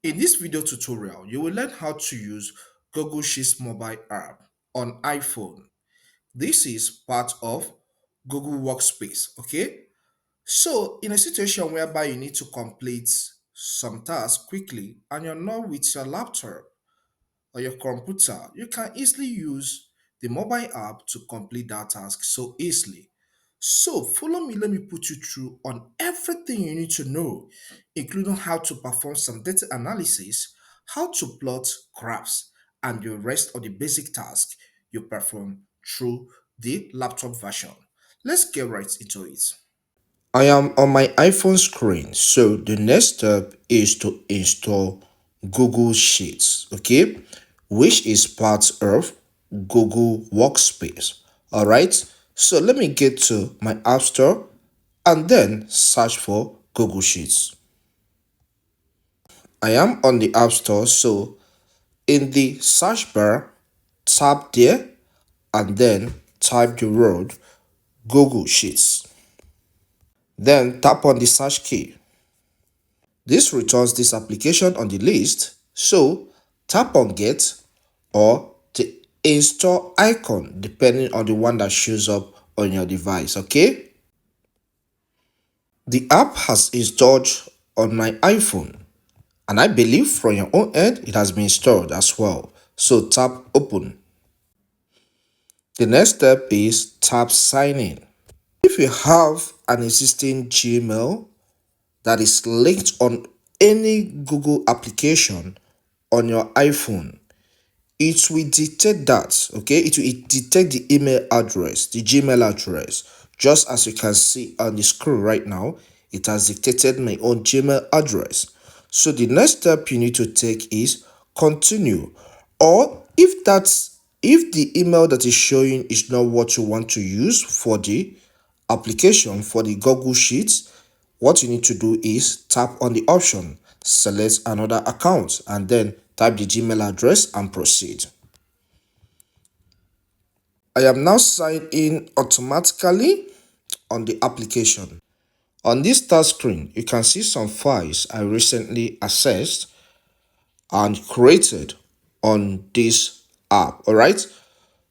In this video tutorial, you will learn how to use Google Sheets mobile app on iPhone. This is part of Google Workspace, okay? So, in a situation whereby you need to complete some tasks quickly and you're not with your laptop, or your computer, you can easily use the mobile app to complete that task so easily. So follow me, let me put you through on everything you need to know, including how to perform some data analysis, how to plot graphs, and the rest of the basic tasks you perform through the laptop version. Let's get right into it. I am on my iPhone screen, so the next step is to install Google Sheets, okay, which is part of Google Workspace. All right, so let me get to my App Store and then search for Google Sheets. I am on the App Store, so in the search bar, tap there and then type the word Google Sheets. Then tap on the search key. This returns this application on the list, so tap on Get or the install icon depending on the one that shows up on your device, okay? The app has installed on my iPhone and I believe from your own end it has been installed as well. So tap Open. The next step is tap Sign in. If you have an existing Gmail that is linked on any Google application on your iPhone, it will detect that, okay? It will detect the email address, the Gmail address. Just as you can see on the screen right now, it has detected my own Gmail address. So the next step you need to take is continue. Or if the email that is showing is not what you want to use for the application, for the Google Sheets, what you need to do is tap on the option, select another account, and then type the Gmail address and proceed. I am now signed in automatically on the application. On this start screen, you can see some files I recently accessed and created on this app. All right.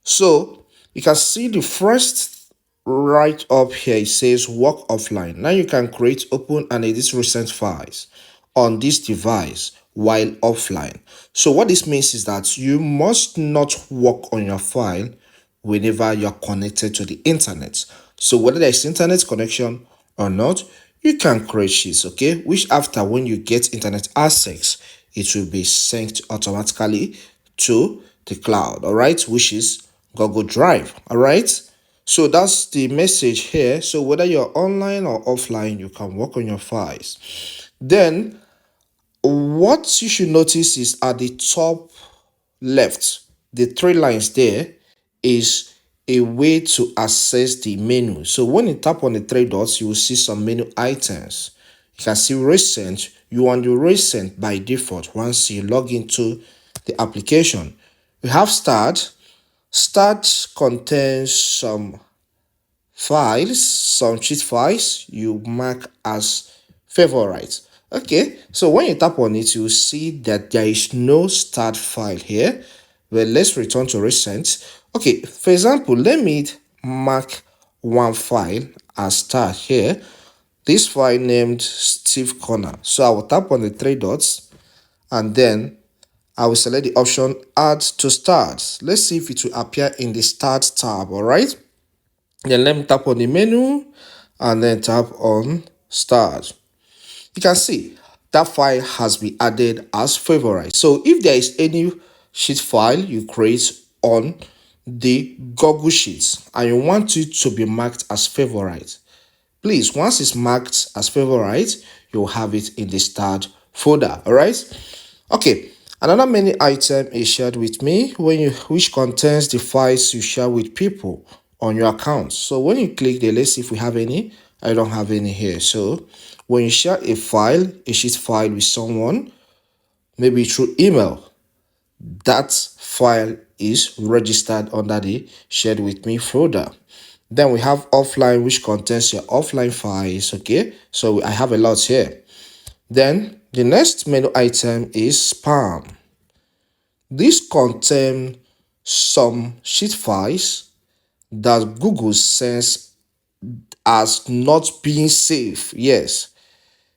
So you can see the first right up here, it says work offline. Now you can create, open and edit recent files on this device while offline. So what this means is that you must not work on your file whenever you're connected to the internet. So whether there's internet connection or not, you can create sheets, okay, which after when you get internet access, it will be synced automatically to the cloud, all right, which is Google Drive, all right. So that's the message here. So whether you're online or offline, you can work on your files. Then what you should notice is at the top left, the three lines there is a way to access the menu. So when you tap on the three dots, you will see some menu items. You can see recent. You want the recent by default once you log into the application. We have start. Start contains some files, some sheet files you mark as favorite. Okay, so when you tap on it, you will see that there is no start file here. Well, let's return to recent. Okay, for example, let me mark one file as start here. This file named Steve Corner. So I will tap on the three dots and then I will select the option add to start. Let's see if it will appear in the start tab. All right, then let me tap on the menu and then tap on start. You can see that file has been added as favorite. So if there is any sheet file you create on the Google Sheets and you want it to be marked as favorite, please, once it's marked as favorite, you'll have it in the start folder. All right. Okay. Another menu item is shared with me which contains the files you share with people on your account. So when you click there, let's see if we have any. I don't have any here. So when you share a file, a sheet file with someone, maybe through email, that file is registered under the shared with me folder. Then we have offline, which contains your offline files. Okay, so I have a lot here. Then The next menu item is spam. This contains some sheet files that Google sends as not being safe. Yes,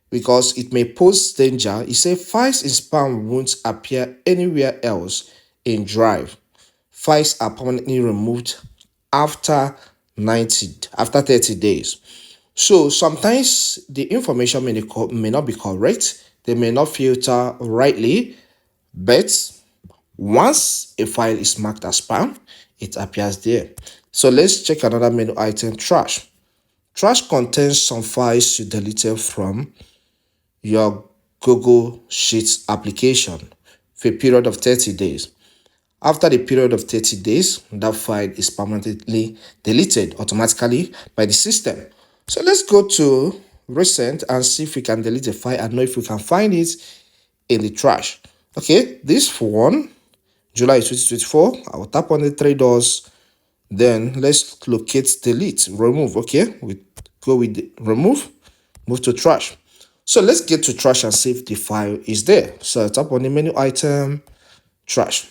because it may pose danger. It says files in spam won't appear anywhere else in Drive. Files are permanently removed after 30 days. So sometimes the information may not be correct. They may not filter rightly, but once a file is marked as spam, it appears there. So let's check another menu item, trash. Trash contains some files you deleted from your Google Sheets application for a period of 30 days. After the period of 30 days, that file is permanently deleted automatically by the system. So let's go to recent and see if we can delete the file and know if we can find it in the trash. Okay, this one, July 2024, I will tap on the three dots. Then let's locate delete, remove. Okay, we go with the remove, move to trash. So let's get to trash and see if the file is there. So tap on the menu item, trash.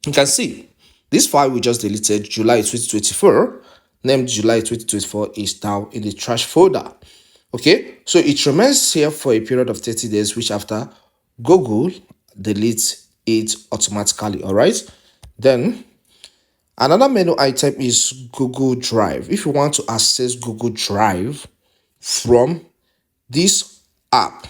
You can see this file we just deleted, July 2024, named July 2024, is now in the trash folder. Okay, so it remains here for a period of 30 days, which after Google deletes it automatically. All right, then another menu item is Google Drive. If you want to access Google Drive from this app,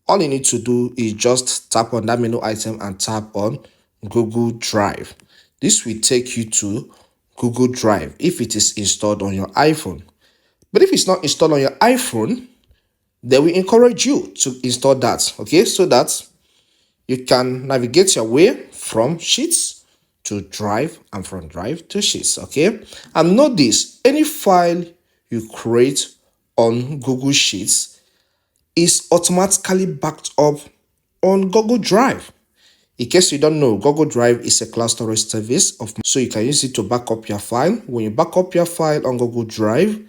all you need to do is just tap on that menu item and tap on Google Drive. This will take you to Google Drive if it is installed on your iPhone. But if it's not installed on your iPhone, then we encourage you to install that, okay, so that you can navigate your way from Sheets to Drive and from Drive to Sheets, okay? And note this, any file you create on Google Sheets is automatically backed up on Google Drive. In case you don't know, Google Drive is a cloud storage service so you can use it to back up your file. When you back up your file on Google Drive,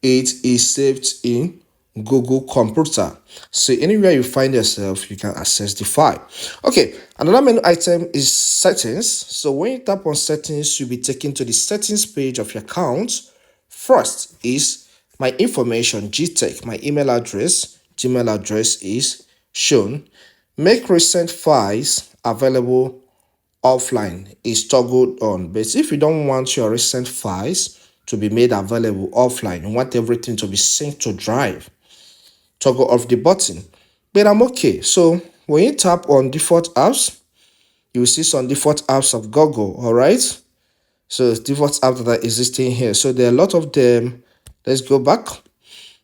it is saved in Google computer. So anywhere you find yourself, you can access the file. Okay, another menu item is settings. So when you tap on settings, you'll be taken to the settings page of your account. First is my information, GTech, my email address. Gmail address is shown. Make recent files available offline is toggled on. But if you don't want your recent files to be made available offline, you want everything to be synced to Drive, toggle off the button. But I'm okay. So when you tap on default apps, you will see some default apps of Google. All right, so default apps that are existing here, so there are a lot of them. Let's go back.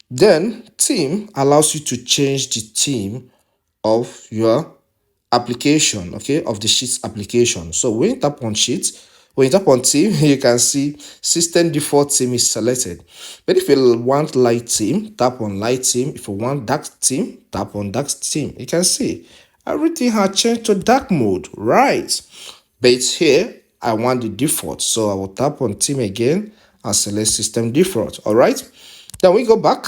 Then theme allows you to change the theme of your application, okay, of the Sheets application. So when you tap on Sheets, when you tap on theme, you can see system default theme is selected. But if you want light theme, tap on light theme. If you want dark theme, tap on dark theme. You can see everything has changed to dark mode, right? But here I want the default, so I will tap on theme again and select system default. All right, then we go back.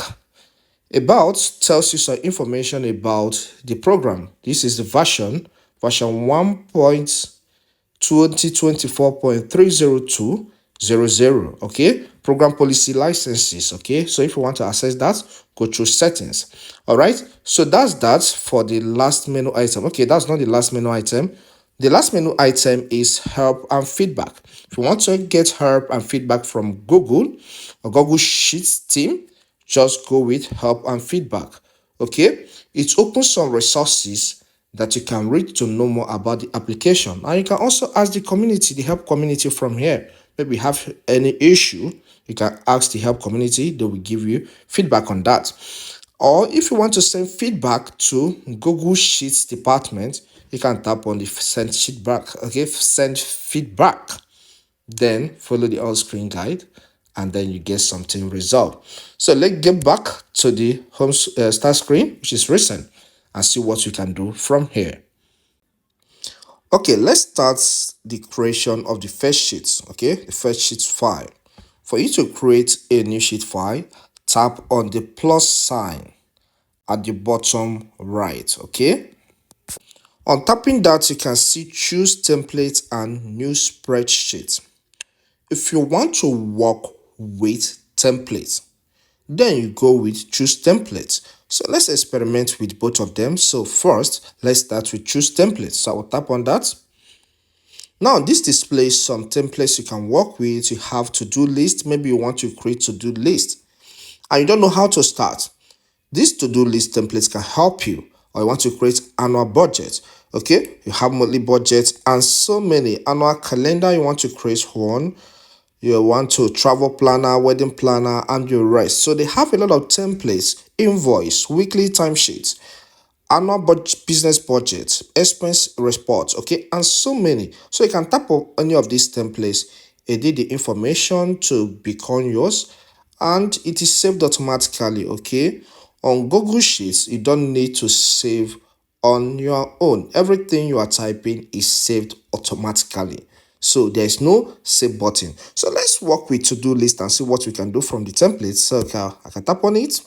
About tells you some information about the program. This is the version 1.2024.30200. Okay, program policy licenses. Okay, so if you want to access that, go through settings. All right, so that's that for the last menu item. Okay, that's not the last menu item. The last menu item is help and feedback. If you want to get help and feedback from Google or Google Sheets team, just go with help and feedback. Okay, it opens some resources that you can read to know more about the application, and you can also ask the community, the help community from here. Maybe you have any issue, you can ask the help community, they will give you feedback on that. Or if you want to send feedback to Google Sheets department, you can tap on the send feedback. Okay, send feedback, then follow the on-screen guide, and then you get something resolved. So let's get back to the home start screen, which is recent, and see what you can do from here. Okay, let's start the creation of the first sheet. Okay, the first sheet file. For you to create a new sheet file, tap on the plus sign at the bottom right. Okay. On tapping that, you can see choose template and new spreadsheet. If you want to work with templates, then you go with choose template. So let's experiment with both of them. So first, let's start with choose template. So I'll tap on that. Now this displays some templates you can work with. You have to-do list. Maybe you want to create to-do list and you don't know how to start. This to-do list templates can help you. Or you want to create annual budget. Okay, you have monthly budget and so many. Annual calendar, you want to create one. You want to travel planner, wedding planner, and your rest. So they have a lot of templates, invoice, weekly timesheets, annual business budget, expense reports, okay, and so many. So you can tap on any of these templates, edit the information to become yours, and it is saved automatically, okay. On Google Sheets, you don't need to save on your own. Everything you are typing is saved automatically. So there is no save button. So let's work with to-do list and see what we can do from the template. So I can tap on it.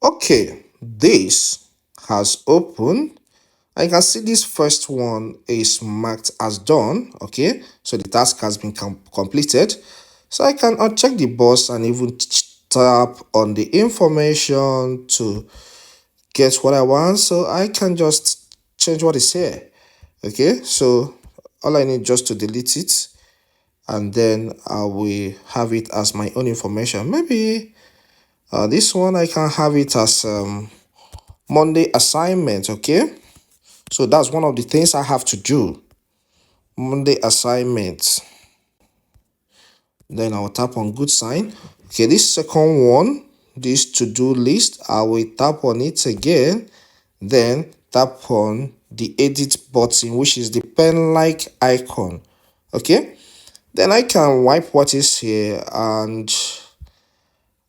Okay, this has opened. I can see this first one is marked as done. Okay, so the task has been completed. So I can uncheck the box and even tap on the information to get what I want. So I can just change what is here. Okay, so all I need just to delete it, and then I will have it as my own information. Maybe this one I can have it as Monday assignment. Okay, so that's one of the things I have to do. Monday assignment. Then I'll tap on good sign. Okay, this second one, this to-do list, I will tap on it again, then tap on the edit button, which is the pen-like icon. Okay, then I can wipe what is here and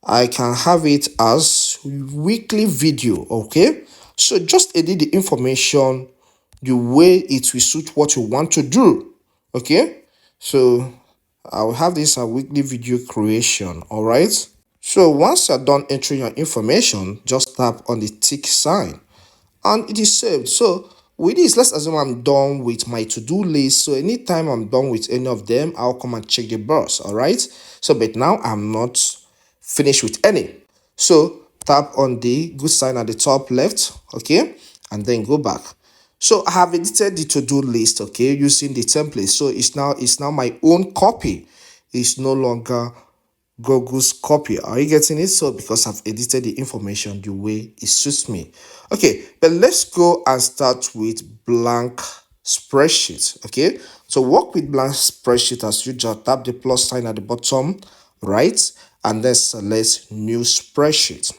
I can have it as weekly video. Okay, so just edit the information the way it will suit what you want to do. Okay, so I will have this a weekly video creation. All right, so once you're done entering your information, just tap on the tick sign and it is saved. So with this, let's assume I'm done with my to-do list. So anytime I'm done with any of them, I'll come and check the box. All right, so but now I'm not finished with any. So tap on the good sign at the top left. Okay, and then go back. So I have edited the to-do list, okay, using the template. So it's now my own copy. It's no longer Google's copy. Are you getting it? So because I've edited the information the way it suits me. Okay, but let's go and start with blank spreadsheet. Okay, so work with blank spreadsheet as usual. Tap the plus sign at the bottom right and then select new spreadsheet.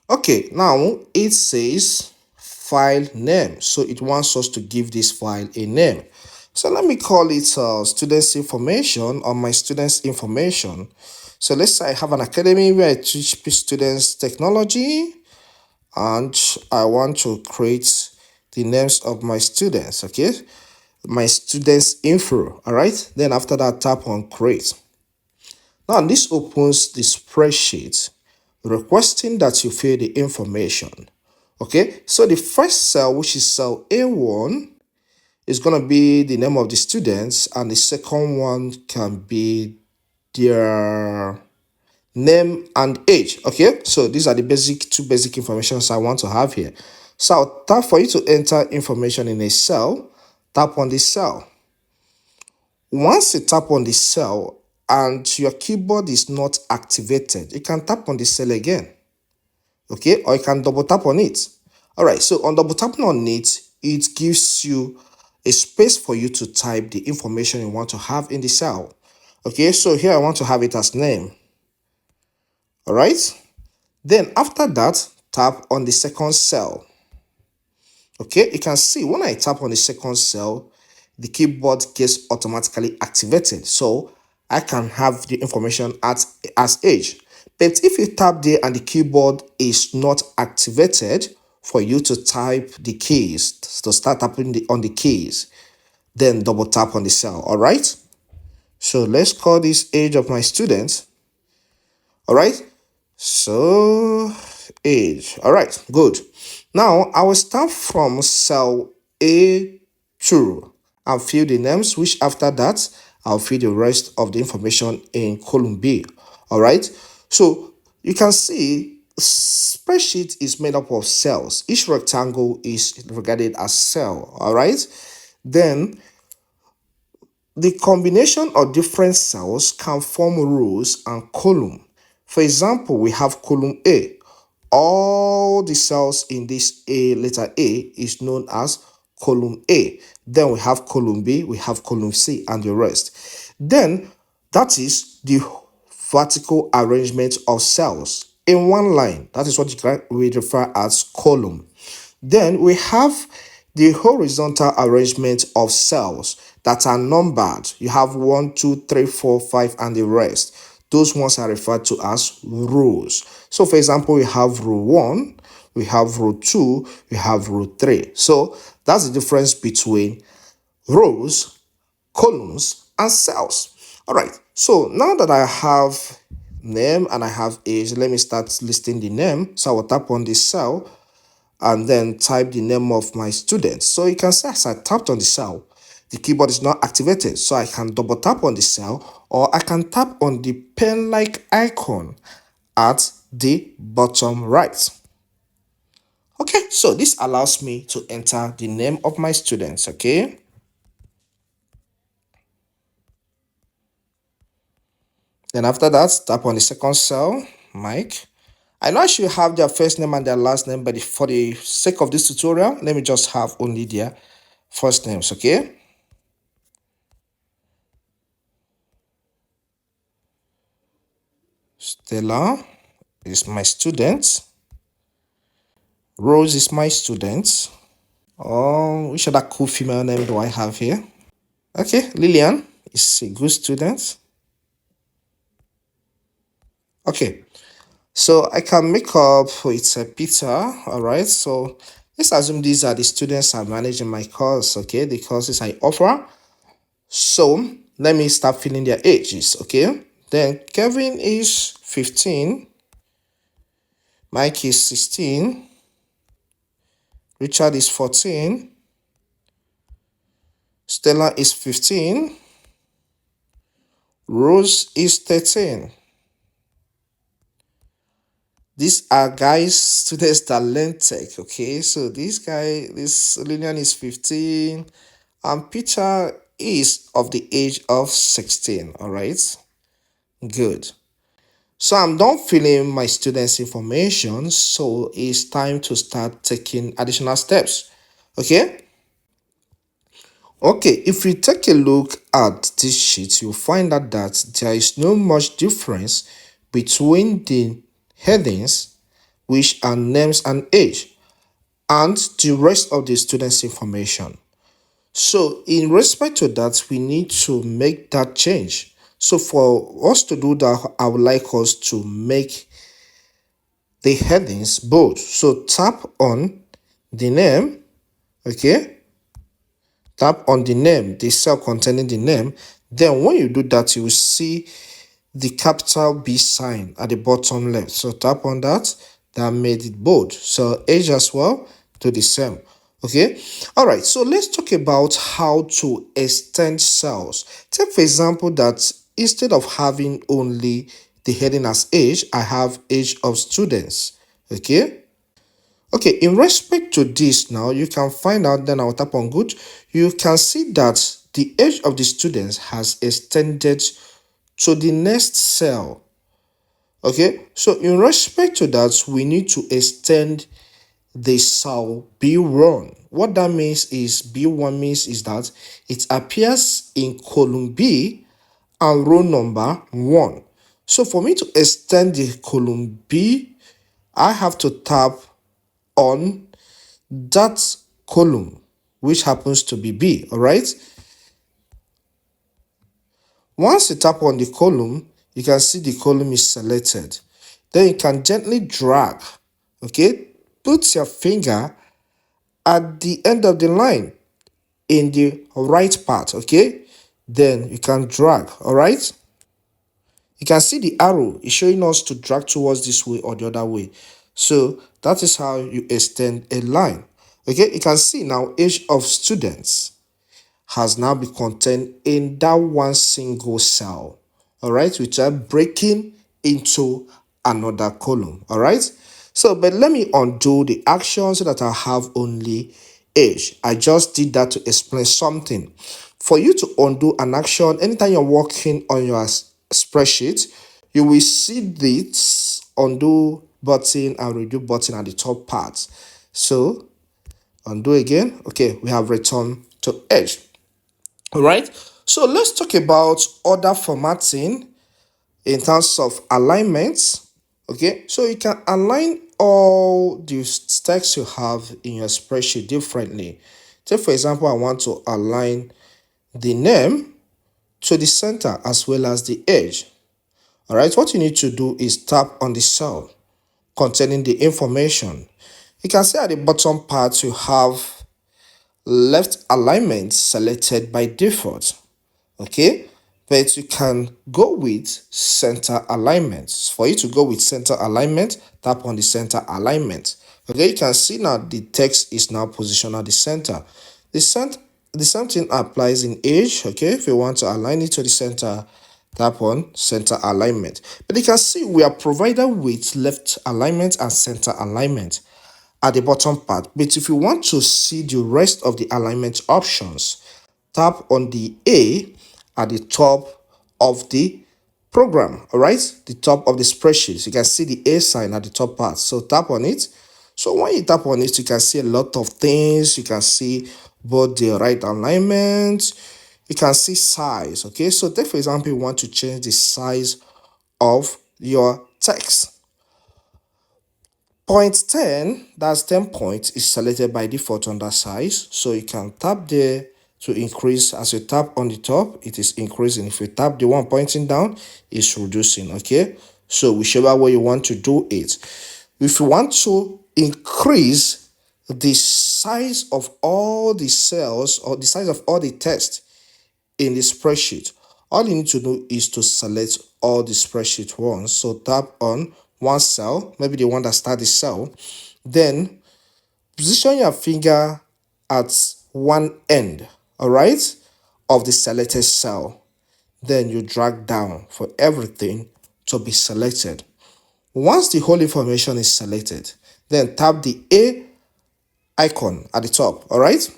Okay, now it says file name, so it wants us to give this file a name. So let me call it students information or my students information. So let's say I have an academy where I teach students technology and I want to create the names of my students. Okay, my students info. All right, then after that, tap on create. Now this opens the spreadsheet requesting that you fill the information. Okay, so the first cell, which is cell A1, is going to be the name of the students, and the second one can be their name and age. Okay, so these are the two basic informations I want to have here. So I'll tap for you to enter information in a cell. Tap on the cell. Once you tap on the cell and your keyboard is not activated, you can tap on the cell again. Okay, or you can double tap on it. All right, so on double tapping on it, it gives you a space for you to type the information you want to have in the cell. Okay, so here I want to have it as name. All right, then after that, tap on the second cell. Okay, you can see when I tap on the second cell, the keyboard gets automatically activated. So I can have the information as age. But if you tap there and the keyboard is not activated for you to type the keys, to start tapping on the keys, then double tap on the cell. All right. So let's call this age of my student. All right. So age. All right. Good. Now I will start from cell A2 and fill the names, which after that I'll fill the rest of the information in column B. All right. So you can see spreadsheet is made up of cells. Each rectangle is regarded as cell. All right. Then the combination of different cells can form rows and column. For example, we have column A. All the cells in this A, letter A, is known as column A. Then we have column B, we have column C, and the rest. Then that is the vertical arrangement of cells in one line. That is what we refer as column. Then we have the horizontal arrangement of cells that are numbered. You have 1, 2, 3, 4, 5, and the rest. Those ones are referred to as rows. So for example, we have row 1, we have row 2, we have row 3. So that's the difference between rows, columns, and cells. All right, so now that I have name and I have age, let me start listing the name. So I will tap on this cell and then type the name of my student. So you can see as I tapped on the cell, the keyboard is not activated. So I can double tap on the cell, or I can tap on the pen-like icon at the bottom right. Okay, so this allows me to enter the name of my students, okay? Then after that, tap on the second cell, Mike. I know I should have their first name and their last name, but for the sake of this tutorial, let me just have only their first names, okay? Stella is my student. Rose is my student. Oh, which other cool female name do I have here? Okay, Lillian is a good student. Okay, so I can make up with Peter. All right, so let's assume these are the students I'm managing my course. Okay, the courses I offer. So let me start filling their ages. Okay, then Kevin is 15. Mike is 16. Richard is 14. Stella is 15. Rose is 13. These are guys, students that learn tech, okay? So this Lillian is 15, and Peter is of the age of 16, all right? Good. So I'm done filling my students' information, so it's time to start taking additional steps, okay? Okay, if you take a look at this sheet, you'll find out that there is no much difference between the headings, which are names and age, and the rest of the students' information. So in respect to that, we need to make that change. So for us to do that, I would like us to make the headings bold. So tap on the name, okay? Tap on the name, the cell containing the name. Then when you do that, you will see the capital B sign at the bottom left. So tap on that. That made it bold. So age as well, do the same. Okay. All right. So let's talk about how to extend cells. Take for example that instead of having only the heading as age, I have age of students. Okay. Okay, in respect to this now, you can find out, then I'll tap on good. You can see that the age of the students has extended to the next cell. Okay, so in respect to that, we need to extend the cell B1. What that means is B1 means is that it appears in column B and row number 1. So for me to extend the column B, I have to tap on that column, which happens to be B, all right? Once you tap on the column, you can see the column is selected. Then you can gently drag, okay? Put your finger at the end of the line in the right part, okay? Then you can drag, all right? You can see the arrow is showing us to drag towards this way or the other way. So that is how you extend a line. Okay, you can see now age of students has now been contained in that one single cell. All right, without breaking into another column. All right, so but let me undo the action so that I have only age. I just did that to explain something. For you to undo an action, anytime you're working on your spreadsheet, you will see this undo button and redo button at the top part. So undo again. Okay, we have returned to age. All right, so let's talk about other formatting in terms of alignments. Okay, so you can align all the text you have in your spreadsheet differently. Take for example, I want to align the name to the center as well as the edge. All right, what you need to do is tap on the cell containing the information. You can see at the bottom part you have left alignment selected by default. Okay, but you can go with center alignment. For you to go with center alignment, tap on the center alignment. Okay, you can see now the text is now positioned at the center. The same thing applies in age. Okay, if you want to align it to the center, tap on center alignment. But you can see we are provided with left alignment and center alignment at the bottom part. But if you want to see the rest of the alignment options, tap on the A at the top of the program. All right, the top of the spreadsheet. You can see the A sign at the top part. So tap on it. So when you tap on it, you can see a lot of things. You can see both the right alignment. You can see size. Okay, so take for example, you want to change the size of your text. Point 10, that's 10 points, is selected by default under size. So you can tap there to increase. As you tap on the top, it is increasing. If you tap the one pointing down, it's reducing. Okay, so whichever way you want to do it. If you want to increase the size of all the cells or the size of all the text in the spreadsheet, all you need to do is to select all the spreadsheet ones. So tap on one cell, maybe the one that starts the cell, then position your finger at one end, all right, of the selected cell. Then you drag down for everything to be selected. Once the whole information is selected, then tap the A icon at the top, all right?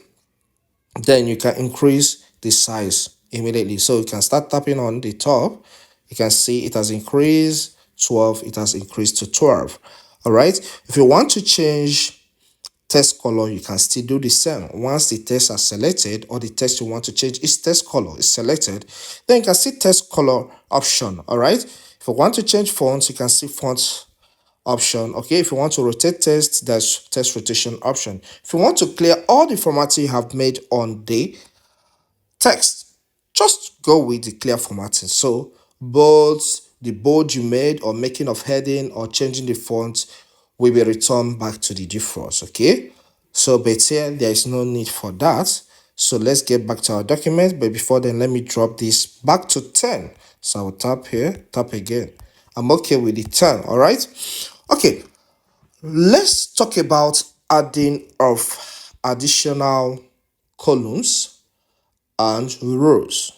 Then you can increase the size immediately. So you can start tapping on the top. You can see it has increased 12. It has increased to 12. All right. If you want to change text color, you can still do the same. Once the text are selected or the text you want to change its text color is selected, then you can see text color option. All right. If you want to change fonts, you can see font option. Okay, if you want to rotate text, there's text rotation option. If you want to clear all the formatting you have made on the text, just go with the clear formatting. So both the bold you made or making of heading or changing the font will be returned back to the default. Okay, so but here there is no need for that. So let's get back to our document, but before then let me drop this back to 10. So I'll tap here, tap again. I'm okay with the 10. All right, okay, let's talk about adding of additional columns and rows.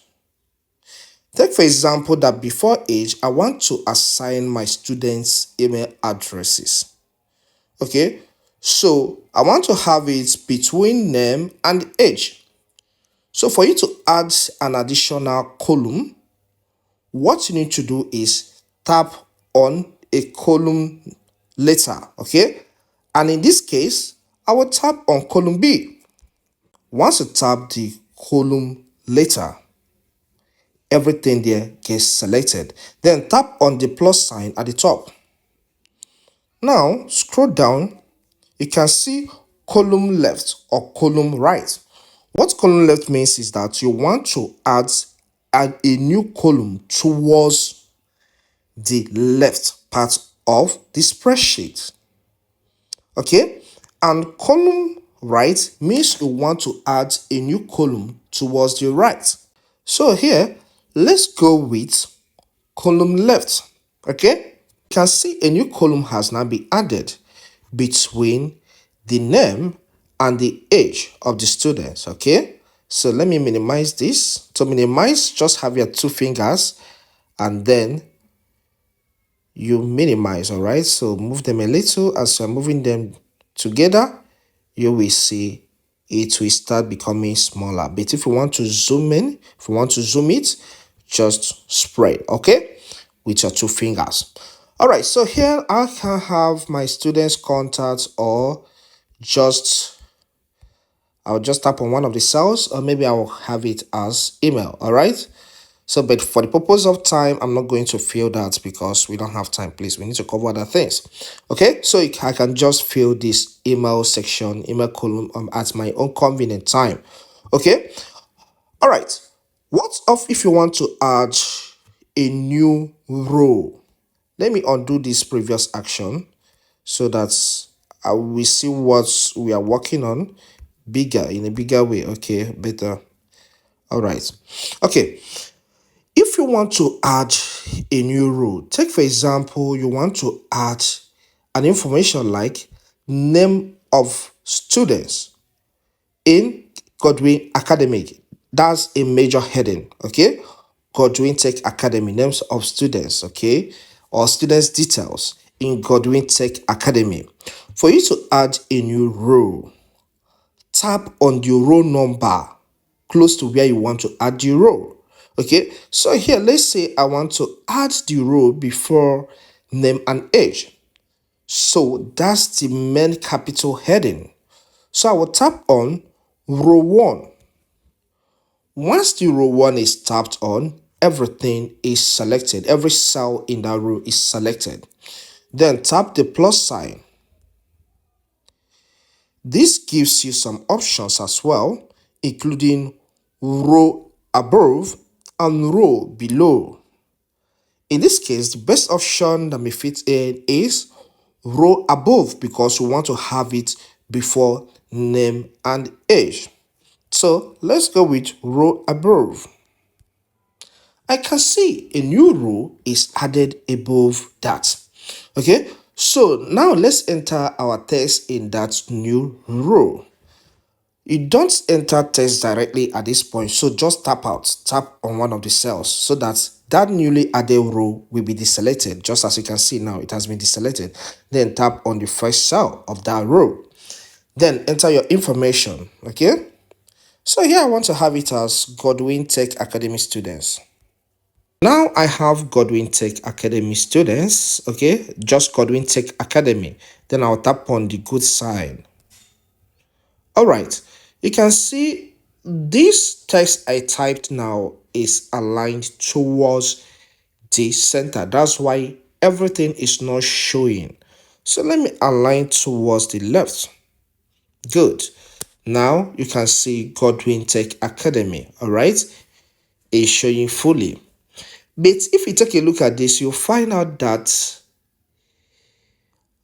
Take for example that before age, I want to assign my students' email addresses. Okay, so I want to have it between name and age. So for you to add an additional column, what you need to do is tap on a column letter. Okay, and in this case, I will tap on column B. Once you tap the column letter, everything there gets selected. Then tap on the plus sign at the top. Now scroll down, you can see column left or column right. What column left means is that you want to add a new column towards the left part of the spreadsheet. Okay, and column right means you want to add a new column towards the right. So here, let's go with column left. Okay, you can see a new column has now been added between the name and the age of the students. Okay, so let me minimize this. To minimize, just have your two fingers and then you minimize. All right, so move them a little. As you're moving them together, you will see it will start becoming smaller. But if you want to zoom in, if you want to zoom it, just spread, okay, with your two fingers. All right, so here I can have my students' contacts, or just I'll just tap on one of the cells, or maybe I'll have it as email. All right, so, but for the purpose of time, I'm not going to fill that because we don't have time, please. We need to cover other things. Okay, so I can just fill this email section, email column at my own convenient time. Okay, all right. What if you want to add a new row? Let me undo this previous action so that we see what we are working on bigger, in a bigger way. Okay, better. All right. Okay, if you want to add a new row, take for example, you want to add an information like name of students in Godwin Academic. That's a major heading, okay? Godwin Tech Academy, names of students, okay? Or students details in Godwin Tech Academy. For you to add a new row, tap on the row number close to where you want to add the row. Okay, so here let's say I want to add the row before name and age. So that's the main capital heading. So I will tap on row 1. Once the row 1 is tapped on, everything is selected. Every cell in that row is selected. Then tap the plus sign. This gives you some options as well, including row above and row below. In this case, the best option that may fit in is row above because we want to have it before name and age. So let's go with row above. I can see a new row is added above that. Okay, so now let's enter our text in that new row. You don't enter text directly at this point, so just tap on one of the cells so that that newly added row will be deselected. Just as you can see now, it has been deselected. Then tap on the first cell of that row. Then enter your information, okay? So here I want to have it as Godwin Tech Academy students. Now I have Godwin Tech Academy students, okay? Just Godwin Tech Academy. Then I'll tap on the good sign. All right, you can see this text I typed now is aligned towards the center. That's why everything is not showing. So let me align towards the left. Good. Now you can see Godwin Tech Academy. All right, is showing fully. But if you take a look at this, you'll find out that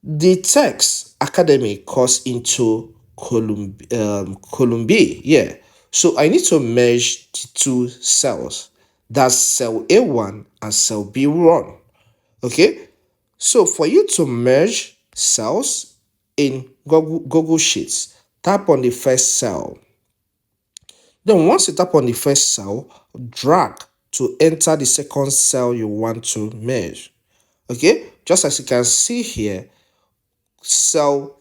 the text academy goes into column B. Yeah. So I need to merge the two cells. That's cell A1 and cell B1. Okay. So for you to merge cells in Google Sheets, tap on the first cell. Then once you tap on the first cell, drag to enter the second cell you want to merge. Okay. Just as you can see here, cell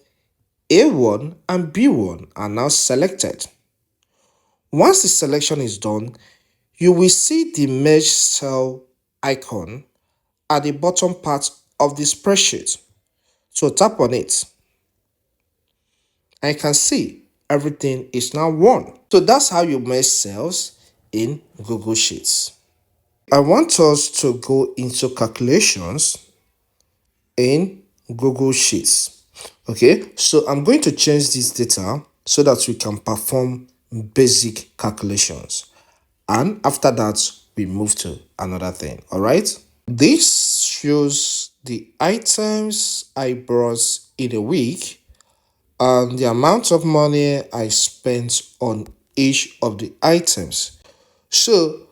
A1 and B1 are now selected. Once the selection is done, you will see the merge cell icon at the bottom part of the spreadsheet. So tap on it. I can see everything is now one. So that's how you merge cells in Google Sheets. I want us to go into calculations in Google Sheets. Okay, so I'm going to change this data so that we can perform basic calculations. And after that, we move to another thing. All right, this shows the items I brought in a week and the amount of money I spent on each of the items. So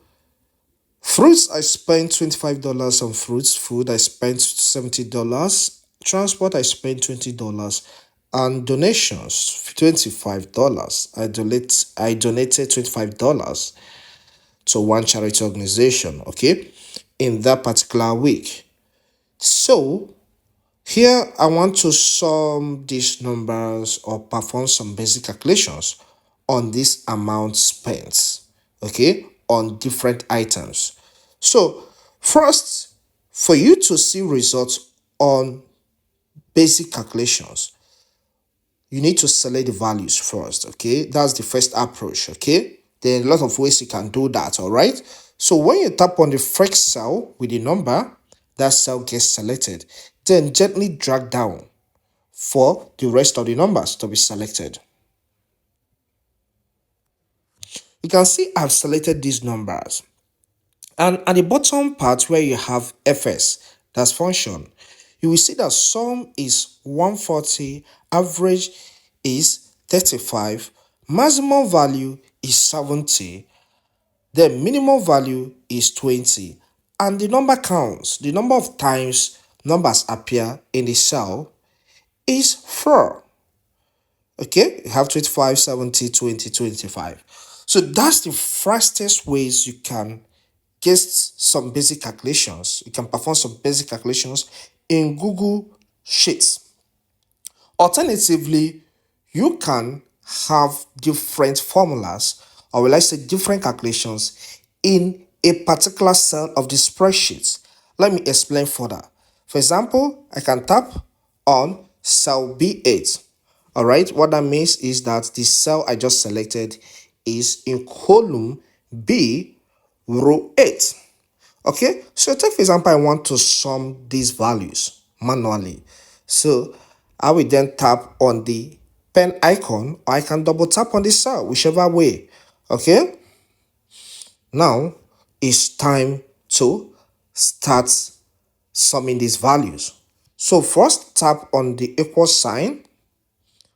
Fruits, I spent $25 on fruits. Food, I spent $70. Transport, I spent $20. And donations, $25. I donated $25 to one charity organization, okay, in that particular week. So here I want to sum these numbers or perform some basic calculations on this amount spent, okay, on different items. So first, for you to see results on basic calculations, you need to select the values first, okay? That's the first approach, okay? There are a lot of ways you can do that, all right? So when you tap on the first cell with the number, that cell gets selected. Then gently drag down for the rest of the numbers to be selected. You can see I've selected these numbers. And at the bottom part where you have fs, that's function, you will see that sum is 140, average is 35, maximum value is 70, the minimum value is 20, and the number counts, the number of times numbers appear in the cell is 4. Okay, you have 25, 70, 20, 25. So that's the fastest ways you can get some basic calculations. You can perform some basic calculations in Google Sheets. Alternatively, you can have different formulas, or will I say different calculations in a particular cell of the spreadsheet. Let me explain further. For example, I can tap on cell B8. All right, what that means is that the cell I just selected is in column B, row 8. Okay, so take for example, I want to sum these values manually. So I will then tap on the pen icon, or I can double tap on the cell, whichever way. Okay, now it's time to start summing these values. So first tap on the equal sign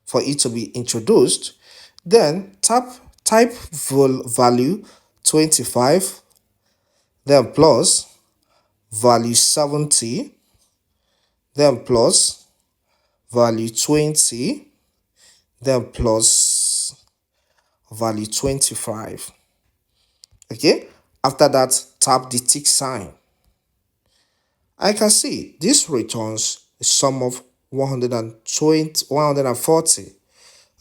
for it to be introduced. Then type value 25, then plus value 70, then plus value 20, then plus value 25. Okay, after that, tap the tick sign. I can see this returns a sum of 140.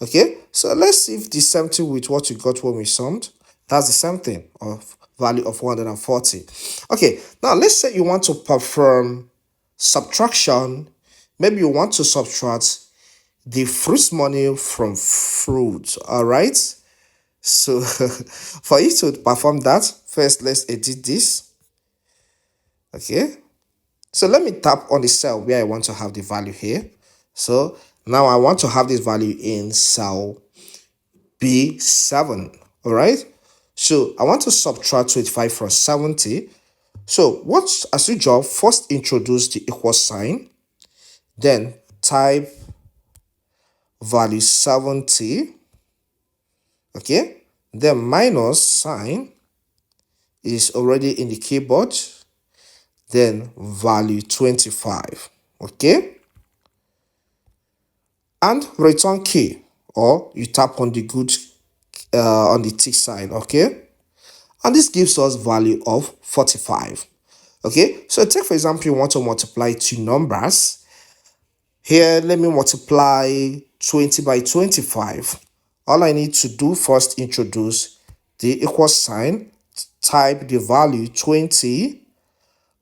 Okay, so let's see if the 70 with what you got when we summed, that's the same thing of value of 140. Okay, now let's say you want to perform subtraction. Maybe you want to subtract the fruit money from fruit, all right? So for you to perform that, first let's edit this. Okay, so let me tap on the cell where I want to have the value here. So now I want to have this value in cell B7, all right? So I want to subtract 25 from 70. So what, as usual, first introduce the equal sign, then type value 70, okay? Then minus sign is already in the keyboard, then value 25, okay? And return key, or you tap on the good on the tick sign, okay? And this gives us value of 45. Okay, so take for example, you want to multiply two numbers. Here, let me multiply 20 by 25. All I need to do first, introduce the equal sign, type the value 20,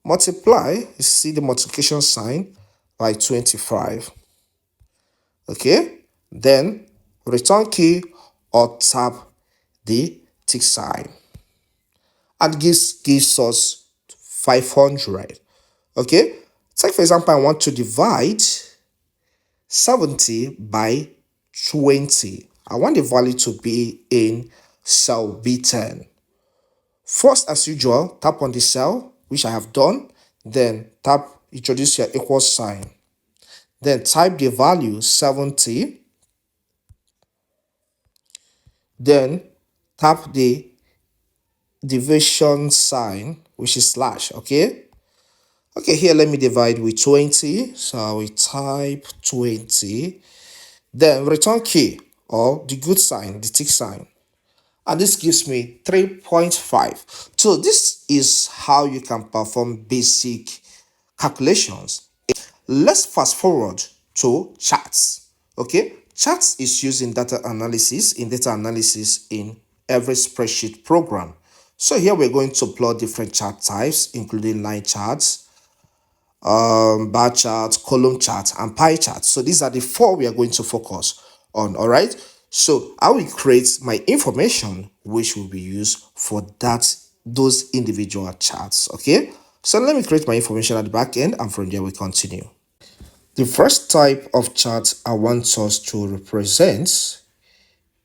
multiply, you see the multiplication sign, by 25. Okay, then return key or tap the tick sign, and gives us 500. Okay, take for example, I want to divide 70 by 20. I want the value to be in cell B10. First, as usual, tap on the cell, which I have done, then tap, introduce your equal sign, then type the value 70, then tap the division sign, which is slash. Okay. Okay, here let me divide with 20. So I will type 20. Then return key or the good sign, the tick sign. And this gives me 3.5. So this is how you can perform basic calculations. Let's fast forward to charts. Okay, charts is used in data analysis in every spreadsheet program. So here we're going to plot different chart types, including line charts, bar charts, column charts, and pie charts. So these are the four we are going to focus on. All right, so I will create my information which will be used for those individual charts. Okay, so let me create my information at the back end, and from there we continue. The first type of chart I want us to represent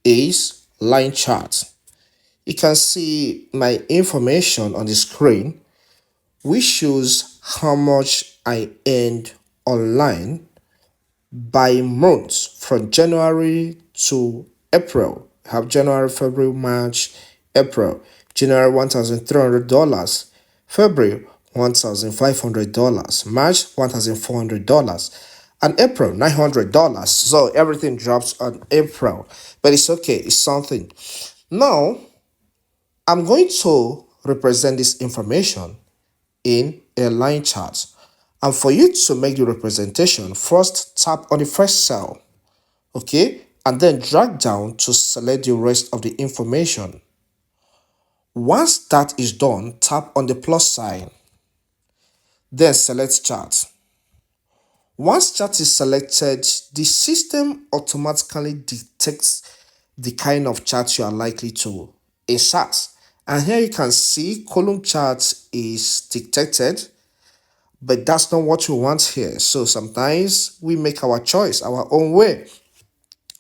is line chart. You can see my information on the screen, which shows how much I earned online by month from January to April. I have January, February, March, April. January $1,300, February $1,500, March $1,400, and April $900. So everything drops on April, but it's okay, it's something. Now I'm going to represent this information in a line chart. And for you to make the representation, first tap on the first cell, okay? And then drag down to select the rest of the information. Once that is done, tap on the plus sign, then select chart. Once chart is selected, the system automatically detects the kind of chart you are likely to insert. And here you can see column chart is detected, but that's not what we want here. So sometimes we make our choice our own way.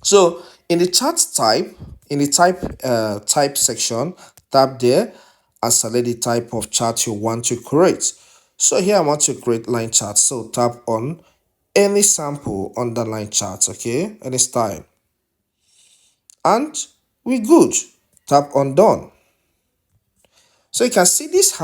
So in the chart type, in the type section, tap there and select the type of chart you want to create. So here I want to create line chart. So tap on any sample on the line chart, okay, any style, and we good. Tap on done. So you can see this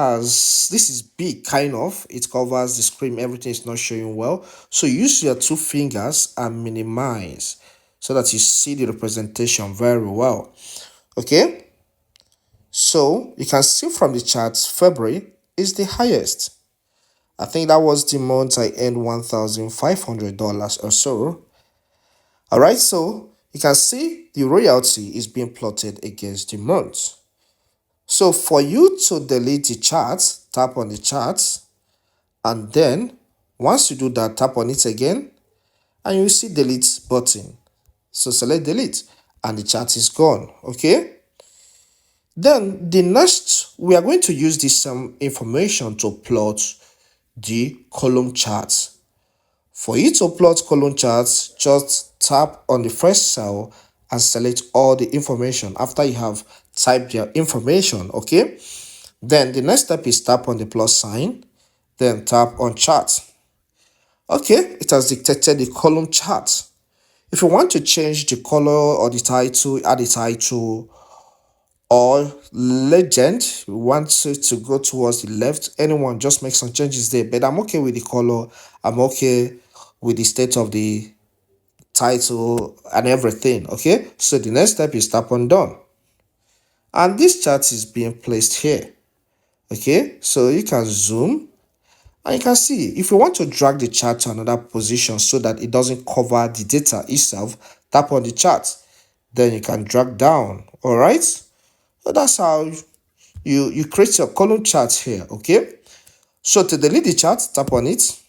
is big, kind of. It covers the screen, everything is not showing well. So use your two fingers and minimize so that you see the representation very well. Okay. So you can see from the chart, February is the highest. I think that was the month I earned $1,500 or so. All right. So you can see the royalty is being plotted against the month. So for you to delete the chart, tap on the chart, and then once you do that, tap on it again, and you see delete button. So select delete, and the chart is gone. Okay. Then the next, we are going to use this information to plot the column chart. For you to plot column charts, just tap on the first cell and select all the information after you have typed your information. Okay. Then the next step is tap on the plus sign, then tap on chart. Okay, it has detected the column chart. If you want to change the color or the title, add the title or legend, you want it to go towards the left, anyone, just make some changes there. But I'm okay with the color, I'm okay with the state of the title and everything. Okay, so the next step is tap on done. And this chart is being placed here. Okay, so you can zoom and you can see if you want to drag the chart to another position so that it doesn't cover the data itself, tap on the chart, then you can drag down. All right, so that's how you create your column chart here. Okay, so to delete the chart, tap on it.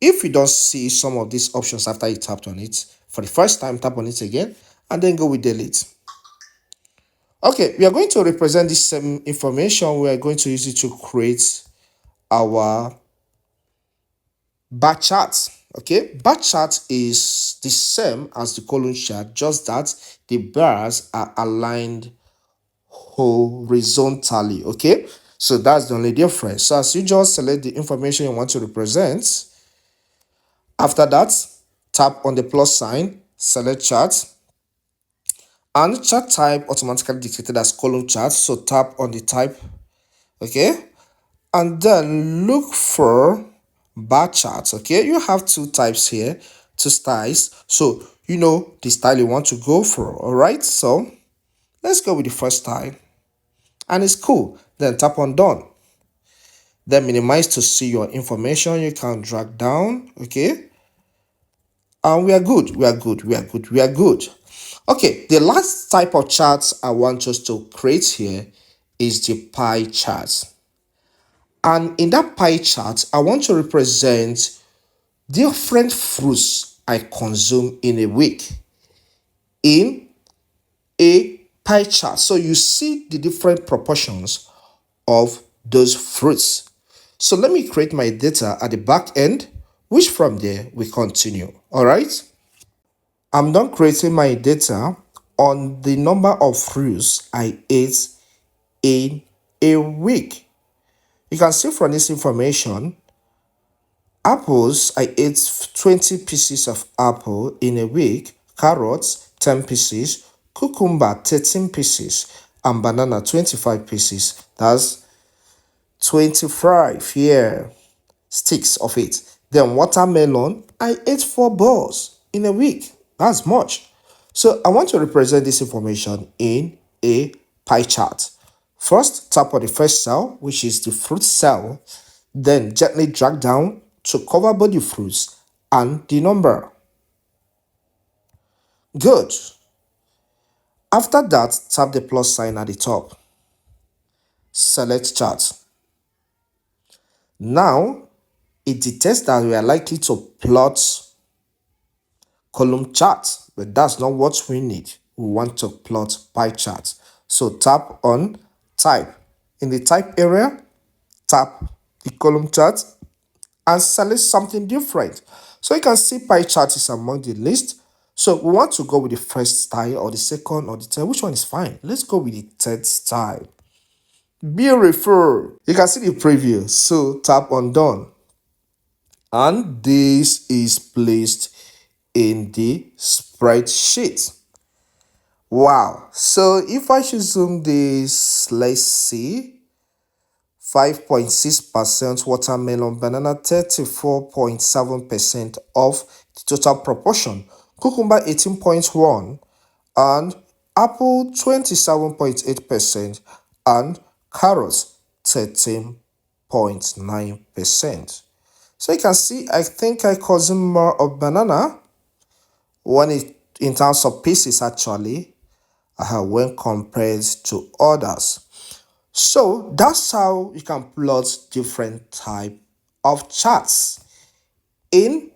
If you don't see some of these options after you tapped on it for the first time, tap on it again and then go with delete. Okay, we are going to represent this same information. We are going to use it to create our bar chart. Okay, bar chart is the same as the column chart, just that the bars are aligned horizontally. Okay, so that's the only difference. So as you just select the information you want to represent, after that tap on the plus sign, select chart, And chart type automatically dictated as column chart. So tap on the type, okay? And then look for bar charts, okay? You have two types here, two styles. So you know the style you want to go for, all right? So let's go with the first style. And it's cool. Then tap on done. Then minimize to see your information. You can drag down, okay? And we are good, we are good, we are good, we are good. Okay, the last type of charts I want us to create here is the pie chart. And in that pie chart, I want to represent different fruits I consume in a week in a pie chart. So you see the different proportions of those fruits. So let me create my data at the back end, which from there we continue. All right. I'm done creating my data on the number of fruits I ate in a week. You can see from this information, apples, I ate 20 pieces of apple in a week, carrots, 10 pieces, cucumber, 13 pieces, and banana, 25 pieces. That's 25 here. Sticks of it. Then watermelon, I ate 4 balls in a week. That's much. So I want to represent this information in a pie chart. First, tap on the first cell, which is the fruit cell. Then gently drag down to cover both the fruits and the number. Good. After that, tap the plus sign at the top. Select chart. Now, it detects that we are likely to plot column chart, but that's not what we need. We want to plot pie chart. So tap on type. In the type area, tap the column chart and select something different. So you can see pie chart is among the list. So we want to go with the first style or the second or the third. Which one is fine? Let's go with the third style. Beautiful. You can see the preview. So tap on done. And this is placed in the spreadsheet. Wow. So if I should zoom this, let's see, 5.6% watermelon, banana 34.7% of the total proportion, cucumber 18.1, and apple 27.8%, and carrots 13.9%. So you can see, I think I consume more of banana when it in terms of pieces actually when compared to others. So that's how you can plot different type of charts in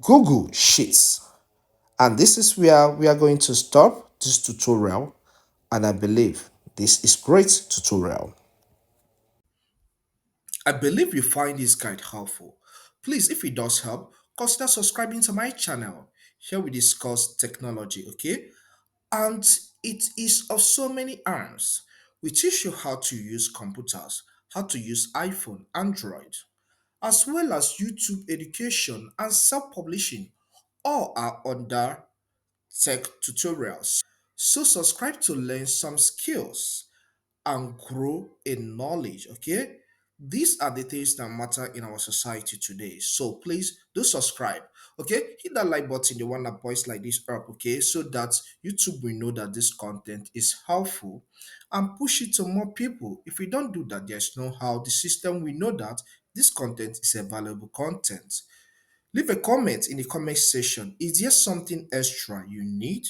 Google Sheets. And this is where we are going to stop this tutorial. And I believe this is great tutorial. I believe you find this guide helpful. Please, if it does help, consider subscribing to my channel. Here we discuss technology, okay? And it is of so many arms. We teach you how to use computers, how to use iPhone, Android, as well as YouTube education and self-publishing. All are under tech tutorials. So subscribe to learn some skills and grow in knowledge, okay? These are the things that matter in our society today. So please do subscribe, okay? Hit that like button, the one that points like this up, okay? So that YouTube will know that this content is helpful and push it to more people. If we don't do that, there's no how the system will know that this content is a valuable content. Leave a comment in the comment section. Is there something extra you need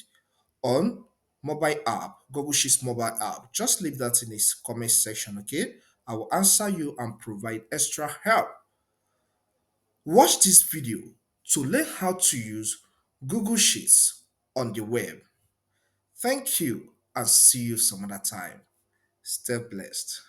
on mobile app, Google Sheets mobile app? Just leave that in the comment section, okay? I will answer you and provide extra help. Watch this video to learn how to use Google Sheets on the web. Thank you and see you some other time. Stay blessed.